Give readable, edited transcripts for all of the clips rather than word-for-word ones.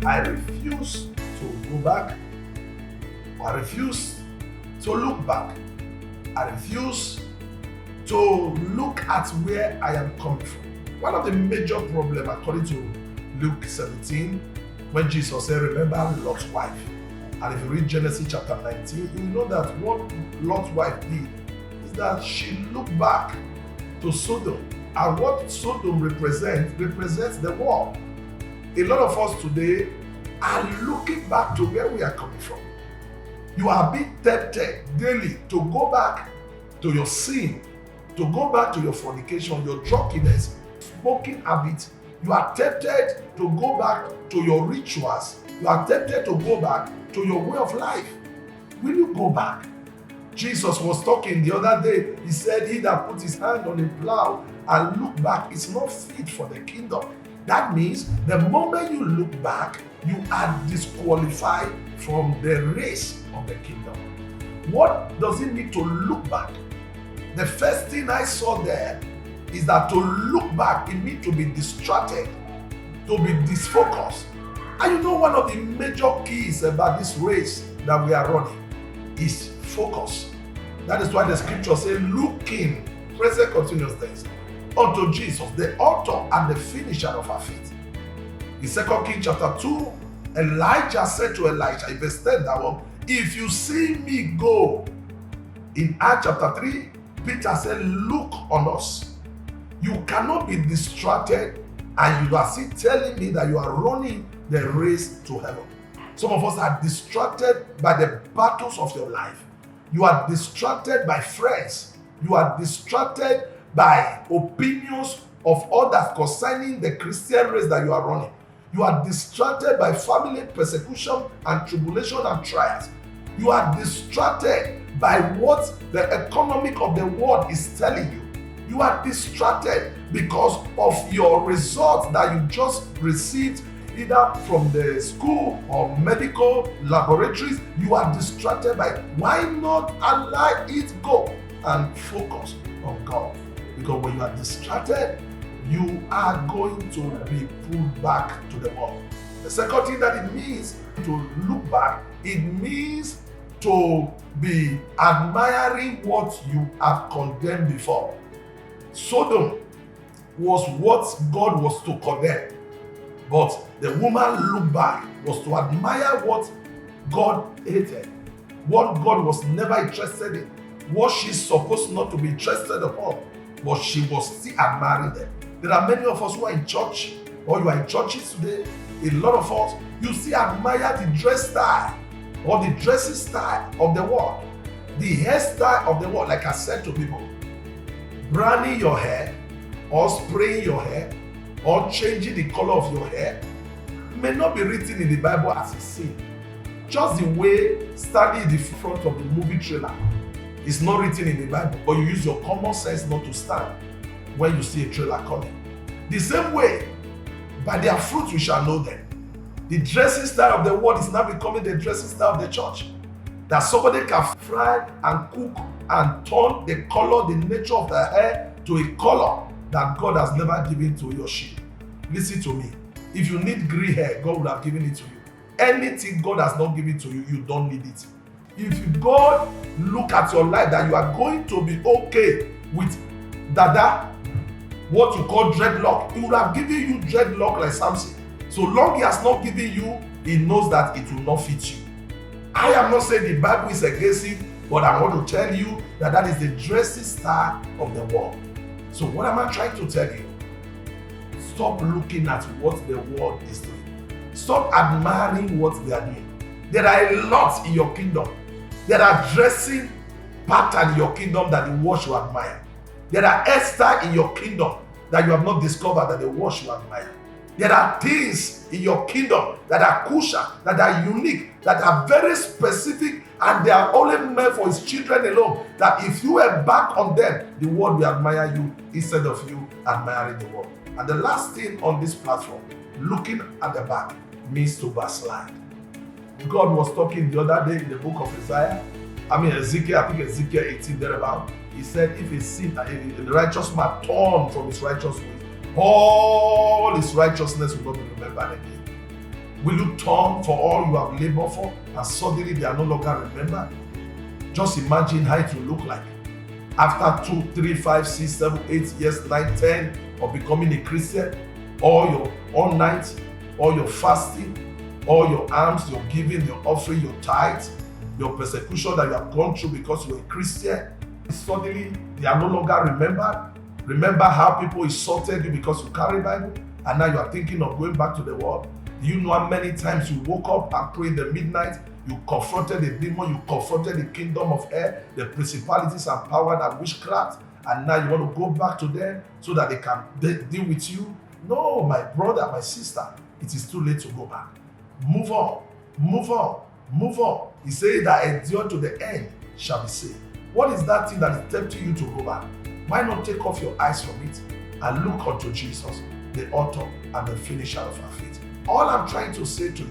I refuse to go back. I refuse to look back. I refuse to look at where I am coming from. One of the major problems, according to Luke 17, when Jesus said, remember Lot's wife. And if you read Genesis chapter 19, you know that what Lot's wife did is that she looked back to Sodom. And what Sodom represents the world. A lot of us today are looking back to where we are coming from. You are being tempted daily to go back to your sin, to go back to your fornication, your drunkenness, smoking habits. You are tempted to go back to your rituals. You are tempted to go back to your way of life. Will you go back? Jesus was talking the other day. He said, he that puts his hand on a plow and look back is not fit for the kingdom. That means the moment you look back, you are disqualified from the race of the kingdom. What does it mean to look back? The first thing I saw there is that to look back, it means to be distracted, to be disfocused. And you know, one of the major keys about this race that we are running is focus. That is why the scripture says, looking, present continuous tense, unto Jesus, the author and the finisher of our faith. In 2 Kings chapter 2, Elijah said to Elisha, in verse 10, that one, if you see me go. In Acts chapter 3, Peter said, look on us. You cannot be distracted and you are still telling me that you are running the race to heaven. Some of us are distracted by the battles of your life. You are distracted by friends. You are distracted by opinions of others concerning the Christian race that you are running. You are distracted by family persecution and tribulation and trials. You are distracted by what the economic of the world is telling you. You are distracted because of your results that you just received either from the school or medical laboratories. You are distracted by why not allow it go and focus on God. Because when you are distracted, you are going to be pulled back to the world. The second thing that it means to look back, it means to be admiring what you have condemned before. Sodom was what God was to condemn, but the woman looked back, was to admire what God hated, what God was never interested in, what she's supposed not to be interested upon, but she was still admiring them. There are many of us who are in church, or you are in churches today, a lot of us, you still admire the dress style or the dressing style of the world, the hairstyle of the world. Like I said to people, branding your hair or spraying your hair or changing the color of your hair may not be written in the Bible as a sin. Just the way standing in the front of the movie trailer is not written in the Bible, but you use your common sense not to stand when you see a trailer coming. The same way, by their fruits we shall know them. The dressing style of the world is now becoming the dressing style of the church. That somebody can fry and cook and turn the color, the nature of the hair to a color that God has never given to your sheep. Listen to me. If you need gray hair, God would have given it to you. Anything God has not given to you, you don't need it. If God look at your life that you are going to be okay with dada, what you call dreadlock, he would have given you dreadlock like Samson. So long he has not given you, he knows that it will not fit you. I am not saying the Bible is against it, but I want to tell you that that is the dressing style of the world. So what am I trying to tell you? Stop looking at what the world is doing. Stop admiring what they are doing. There are a lot in your kingdom. There are dressing patterns in your kingdom that the world should admire. There are hairstyles in your kingdom that you have not discovered that the world should admire. There are things in your kingdom that are crucial, that are unique, that are very specific, and they are only meant for his children alone. That if you embark on them, the world will admire you instead of you admiring the world. And the last thing on this platform, looking at the back, means to backslide. God was talking the other day in the book of Ezekiel, I think Ezekiel 18 thereabout. He said, if a sin, a righteous man turn from his righteous ways, all his righteousness will not be remembered again. Will you turn for all you have labored for and suddenly they are no longer remembered? Just imagine how it will look like after 2, 3, 5, 6, 7, 8 years, 9, 10 of becoming a Christian. All night, all your fasting, all your alms, your giving, your offering, your tithes, your persecution that you have gone through because you're a Christian. Suddenly, they are no longer remembered. Remember how people insulted you because you carry Bible, and now you are thinking of going back to the world. Do you know how many times you woke up and prayed in the midnight? You confronted the demon, you confronted the kingdom of air, the principalities and power and witchcraft, and now you want to go back to them so that they can deal with you? No, my brother, my sister, it is too late to go back. Move on, move on, move on. He said that endure to the end shall be saved. What is that thing that is tempting you to go back? Why not take off your eyes from it and look unto Jesus, the author and the finisher of our faith? All I'm trying to say to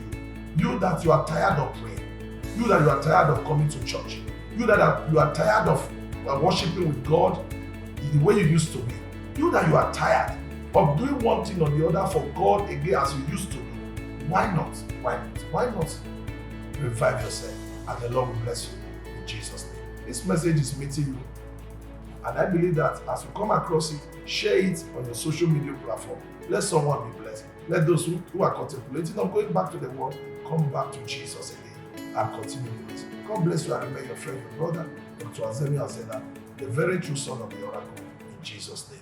you that you are tired of praying, you that you are tired of coming to church, you that you are tired of worshiping with God the way you used to be, you that you are tired of doing one thing or the other for God again as you used to do, why not? Why not? Why not revive yourself? And the Lord will bless you in Jesus' name. This message is meeting you, and I believe that as you come across it, share it on your social media platform. Let someone be blessed. Let those who are contemplating on going back to the world come back to Jesus again and continue with it. God bless you and remain your friend, your brother, Dr. Azemi Azena, the very true son of the oracle, in Jesus' name.